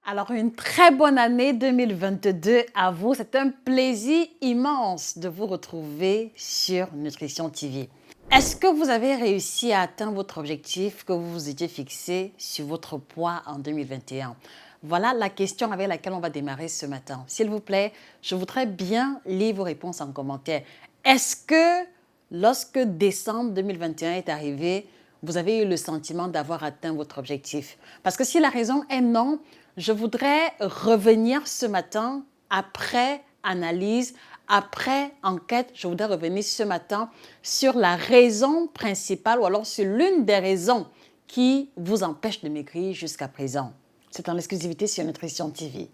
Alors, une très bonne année 2022 à vous. C'est un plaisir immense de vous retrouver sur Nutrition TV. Est-ce que vous avez réussi à atteindre votre objectif que vous vous étiez fixé sur votre poids en 2021? Voilà la question avec laquelle on va démarrer ce matin. S'il vous plaît, je voudrais bien lire vos réponses en commentaire. Est-ce que lorsque décembre 2021 est arrivé, vous avez eu le sentiment d'avoir atteint votre objectif? Parce que si la raison est non, je voudrais revenir ce matin après analyse, après enquête, je voudrais revenir ce matin sur la raison principale ou alors sur l'une des raisons qui vous empêche de maigrir jusqu'à présent. C'est en exclusivité sur Nutrition TV.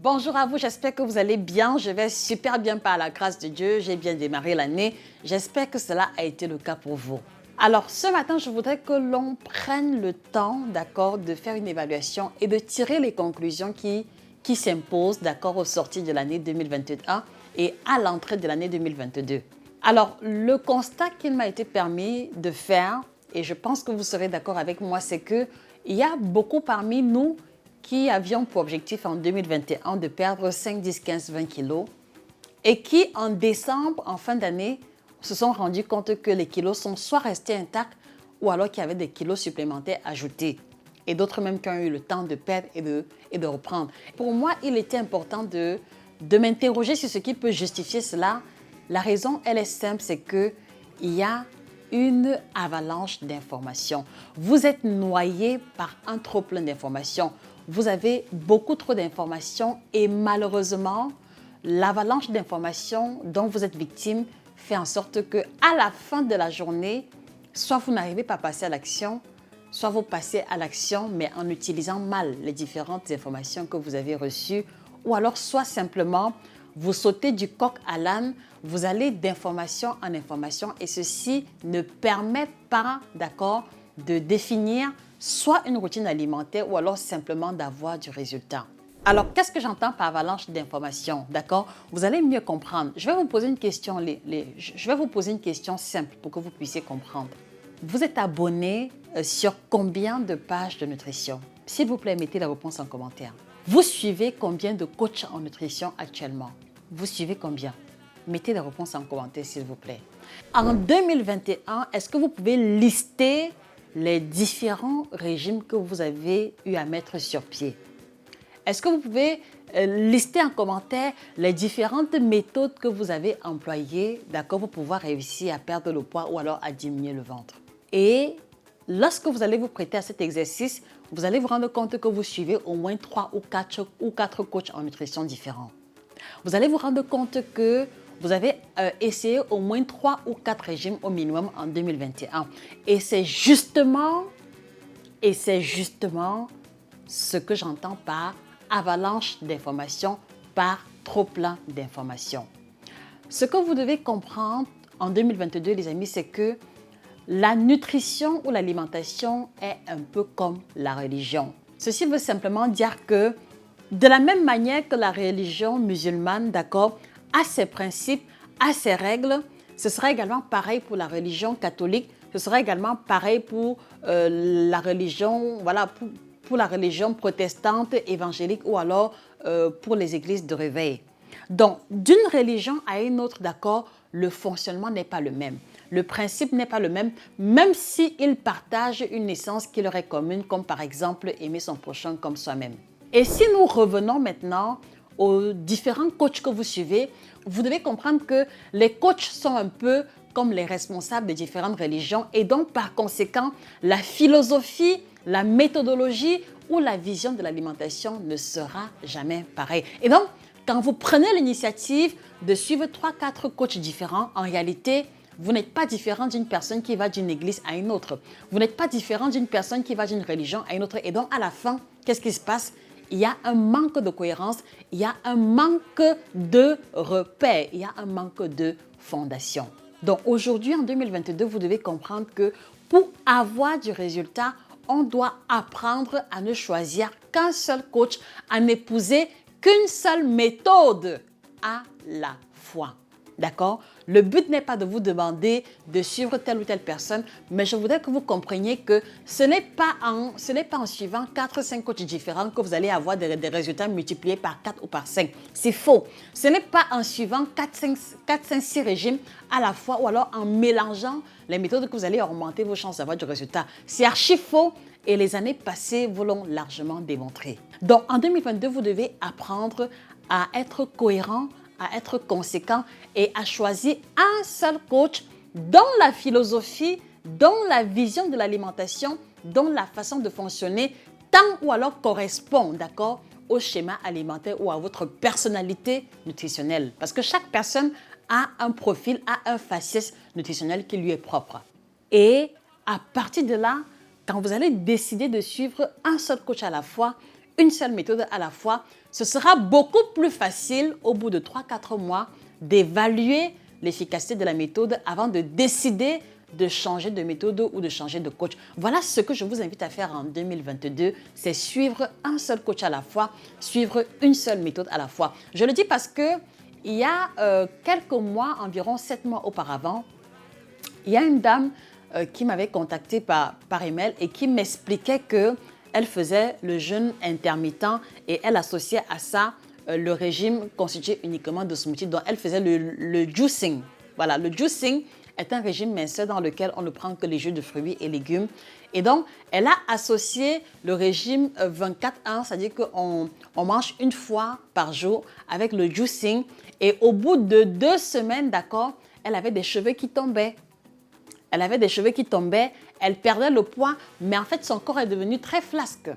Bonjour à vous, j'espère que vous allez bien. Je vais super bien par la grâce de Dieu. J'ai bien démarré l'année. J'espère que cela a été le cas pour vous. Alors, ce matin, je voudrais que l'on prenne le temps, d'accord, de faire une évaluation et de tirer les conclusions qui s'imposent, d'accord, au sortir de l'année 2021 et à l'entrée de l'année 2022. Alors, le constat qu'il m'a été permis de faire, et je pense que vous serez d'accord avec moi, c'est qu'il y a beaucoup parmi nous qui avions pour objectif en 2021 de perdre 5, 10, 15, 20 kilos et qui, en décembre, en fin d'année, se sont rendus compte que les kilos sont soit restés intacts ou alors qu'il y avait des kilos supplémentaires ajoutés. Et d'autres même qui ont eu le temps de perdre et de reprendre. Pour moi, il était important de m'interroger sur ce qui peut justifier cela. La raison, elle est simple, c'est qu'il y a une avalanche d'informations. Vous êtes noyé par un trop plein d'informations. Vous avez beaucoup trop d'informations et malheureusement, l'avalanche d'informations dont vous êtes victime fait en sorte que à la fin de la journée, soit vous n'arrivez pas à passer à l'action, soit vous passez à l'action mais en utilisant mal les différentes informations que vous avez reçues, ou alors soit simplement vous sautez du coq à l'âne, vous allez d'information en information et ceci ne permet pas, d'accord, de définir soit une routine alimentaire ou alors simplement d'avoir du résultat. Alors, qu'est-ce que j'entends par avalanche d'informations, d'accord? Vous allez mieux comprendre. Je vais vous poser une question, je vais vous poser une question simple pour que vous puissiez comprendre. Vous êtes abonné sur combien de pages de nutrition? S'il vous plaît, mettez la réponse en commentaire. Vous suivez combien de coachs en nutrition actuellement? Vous suivez combien? Mettez la réponse en commentaire, s'il vous plaît. En 2021, est-ce que vous pouvez lister les différents régimes que vous avez eu à mettre sur pied? Est-ce que vous pouvez lister en commentaire les différentes méthodes que vous avez employées, d'accord, pour pouvoir réussir à perdre le poids ou alors à diminuer le ventre? Et lorsque vous allez vous prêter à cet exercice, vous allez vous rendre compte que vous suivez au moins 3 ou 4 coachs en nutrition différents. Vous allez vous rendre compte que vous avez essayé au moins 3 ou 4 régimes au minimum en 2021. Et c'est justement ce que j'entends par avalanche d'informations, par trop plein d'informations. Ce que vous devez comprendre en 2022, les amis, c'est que la nutrition ou l'alimentation est un peu comme la religion. Ceci veut simplement dire que de la même manière que la religion musulmane, d'accord, a ses principes, a ses règles, ce sera également pareil pour la religion catholique, ce sera également pareil pour la religion, voilà, pour la religion protestante, évangélique ou alors pour les églises de réveil. Donc, d'une religion à une autre, d'accord, le fonctionnement n'est pas le même. Le principe n'est pas le même, même s'ils partagent une essence qui leur est commune, comme par exemple aimer son prochain comme soi-même. Et si nous revenons maintenant aux différents coachs que vous suivez, vous devez comprendre que les coachs sont un peu comme les responsables des différentes religions et donc par conséquent, la philosophie, la méthodologie ou la vision de l'alimentation ne sera jamais pareille. Et donc, quand vous prenez l'initiative de suivre 3-4 coachs différents, en réalité, vous n'êtes pas différent d'une personne qui va d'une église à une autre. Vous n'êtes pas différent d'une personne qui va d'une religion à une autre. Et donc, à la fin, qu'est-ce qui se passe? Il y a un manque de cohérence, il y a un manque de repères, il y a un manque de fondation. Donc aujourd'hui, en 2022, vous devez comprendre que Pour avoir du résultat, on doit apprendre à ne choisir qu'un seul coach, à n'épouser qu'une seule méthode à la fois. D'accord? Le but n'est pas de vous demander de suivre telle ou telle personne, mais je voudrais que vous compreniez que ce n'est pas en suivant 4 ou 5 coachs différents que vous allez avoir des résultats multipliés par 4 ou par 5. C'est faux. Ce n'est pas en suivant 4, 5, 6 régimes à la fois ou alors en mélangeant les méthodes que vous allez augmenter vos chances d'avoir du résultat. C'est archi faux et les années passées vous l'ont largement démontré. Donc en 2022, vous devez apprendre à être cohérent, à être conséquent et à choisir un seul coach dont la philosophie, dont la vision de l'alimentation, dont la façon de fonctionner tant ou alors correspond, d'accord, au schéma alimentaire ou à votre personnalité nutritionnelle. Parce que chaque personne a un profil, a un faciès nutritionnel qui lui est propre. Et à partir de là, quand vous allez décider de suivre un seul coach à la fois, une seule méthode à la fois, ce sera beaucoup plus facile au bout de 3-4 mois d'évaluer l'efficacité de la méthode avant de décider de changer de méthode ou de changer de coach. Voilà ce que je vous invite à faire en 2022, c'est suivre un seul coach à la fois, suivre une seule méthode à la fois. Je le dis parce que il y a quelques mois, environ 7 mois auparavant, il y a une dame qui m'avait contacté par email et qui m'expliquait que elle faisait le jeûne intermittent et elle associait à ça le régime constitué uniquement de smoothies. Donc, elle faisait le juicing. Voilà, le juicing est un régime minceur dans lequel on ne prend que les jus de fruits et légumes. Et donc, elle a associé le régime 24-1, c'est-à-dire qu'on mange une fois par jour avec le juicing. Et au bout de 2 semaines, d'accord, elle avait des cheveux qui tombaient. Elle avait des cheveux qui tombaient, elle perdait le poids, mais en fait, son corps est devenu très flasque.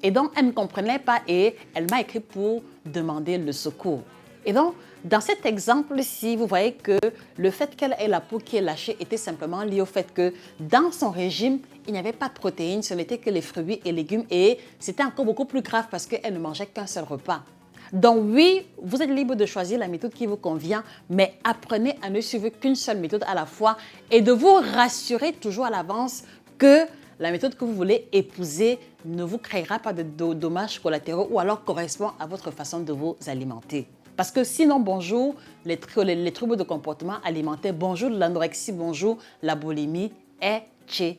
Et donc, elle ne comprenait pas et elle m'a écrit pour demander le secours. Et donc, dans cet exemple-ci, vous voyez que le fait qu'elle ait la peau qui est lâchée était simplement lié au fait que dans son régime, il n'y avait pas de protéines, ce n'était que les fruits et légumes et c'était encore beaucoup plus grave parce qu'elle ne mangeait qu'un seul repas. Donc oui, vous êtes libre de choisir la méthode qui vous convient, mais apprenez à ne suivre qu'une seule méthode à la fois et de vous rassurer toujours à l'avance que la méthode que vous voulez épouser ne vous créera pas de dommages collatéraux ou alors correspond à votre façon de vous alimenter. Parce que sinon, bonjour, les troubles de comportement alimentaire, bonjour l'anorexie, bonjour la boulimie, etc.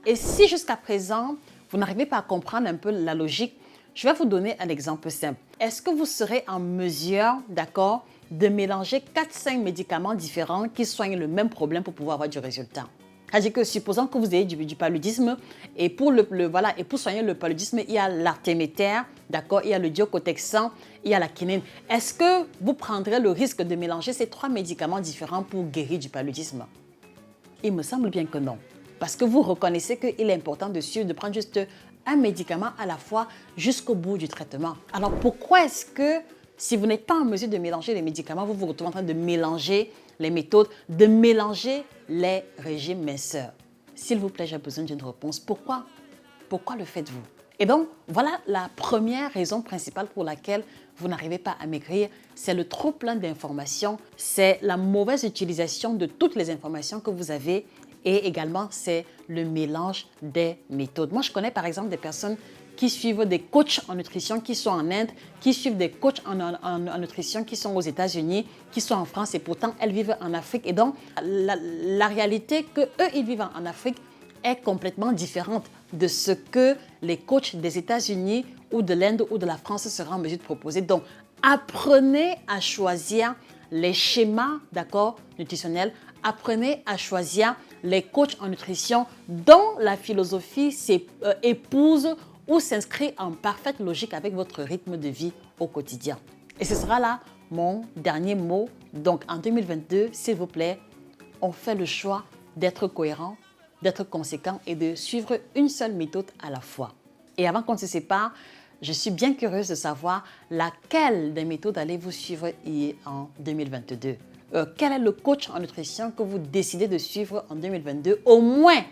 Et si jusqu'à présent, vous n'arrivez pas à comprendre un peu la logique, je vais vous donner un exemple simple. Est-ce que vous serez en mesure, d'accord, de mélanger 4-5 médicaments différents qui soignent le même problème pour pouvoir avoir du résultat? C'est-à-dire que supposons que vous ayez du paludisme et pour, et pour soigner le paludisme, il y a l'artéméter, d'accord, il y a le diocotexan, il y a la quinine. Est-ce que vous prendrez le risque de mélanger ces 3 médicaments différents pour guérir du paludisme? Il me semble bien que non. Parce que vous reconnaissez qu'il est important de prendre juste un médicament à la fois jusqu'au bout du traitement. Alors pourquoi est-ce que si vous n'êtes pas en mesure de mélanger les médicaments, vous vous retrouvez en train de mélanger les méthodes, de mélanger les régimes minceurs? S'il vous plaît, j'ai besoin d'une réponse. Pourquoi? Pourquoi le faites-vous? Et donc, voilà la première raison principale pour laquelle vous n'arrivez pas à maigrir, c'est le trop plein d'informations, c'est la mauvaise utilisation de toutes les informations que vous avez et également c'est le mélange des méthodes. Moi, je connais par exemple des personnes qui suivent des coachs en nutrition qui sont en Inde, qui suivent des coachs en nutrition qui sont aux États-Unis, qui sont en France et pourtant elles vivent en Afrique. Et donc, la réalité qu'eux, ils vivent en Afrique est complètement différente de ce que les coachs des États-Unis ou de l'Inde ou de la France seront en mesure de proposer. Donc, apprenez à choisir les schémas, d'accord, nutritionnels. Apprenez à choisir les coachs en nutrition dont la philosophie épouse ou s'inscrit en parfaite logique avec votre rythme de vie au quotidien. Et ce sera là mon dernier mot. Donc, en 2022, s'il vous plaît, on fait le choix d'être cohérent, d'être conséquent et de suivre une seule méthode à la fois. Et avant qu'on ne se sépare, je suis bien curieuse de savoir laquelle des méthodes allez-vous suivre en 2022. Quel est le coach en nutrition que vous décidez de suivre en 2022, au moins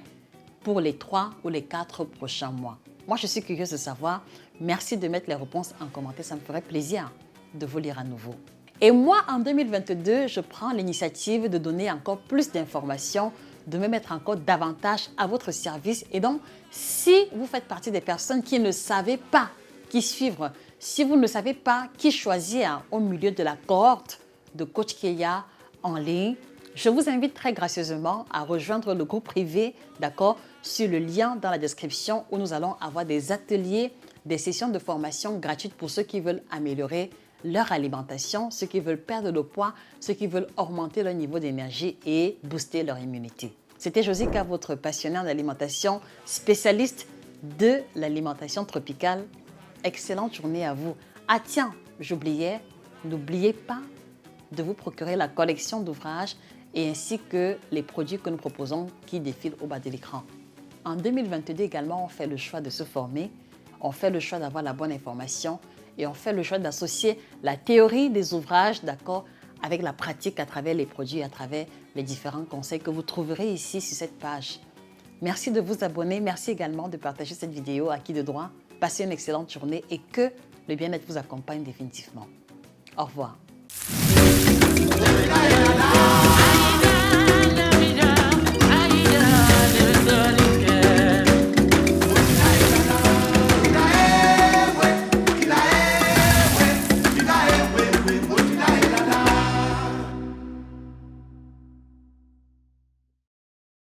pour les 3 ou les 4 prochains mois? Moi, je suis curieuse de savoir. Merci de mettre les réponses en commentaire, ça me ferait plaisir de vous lire à nouveau. Et moi, en 2022, je prends l'initiative de donner encore plus d'informations de me mettre encore davantage à votre service. Et donc, si vous faites partie des personnes qui ne savaient pas qui suivre, si vous ne savez pas qui choisir au milieu de la cohorte de coach qu'il y a en ligne, je vous invite très gracieusement à rejoindre le groupe privé, d'accord, sur le lien dans la description où nous allons avoir des ateliers, des sessions de formation gratuites pour ceux qui veulent améliorer leur alimentation, ceux qui veulent perdre le poids, ceux qui veulent augmenter leur niveau d'énergie et booster leur immunité. C'était Josica, votre passionnée en alimentation, spécialiste de l'alimentation tropicale. Excellente journée à vous. Ah tiens, j'oubliais, n'oubliez pas de vous procurer la collection d'ouvrages et ainsi que les produits que nous proposons qui défilent au bas de l'écran. En 2022 également, on fait le choix de se former, on fait le choix d'avoir la bonne information et on fait le choix d'associer la théorie des ouvrages, d'accord, avec la pratique à travers les produits, à travers les différents conseils que vous trouverez ici sur cette page. Merci de vous abonner, merci également de partager cette vidéo à qui de droit. Passez une excellente journée et que le bien-être vous accompagne définitivement. Au revoir.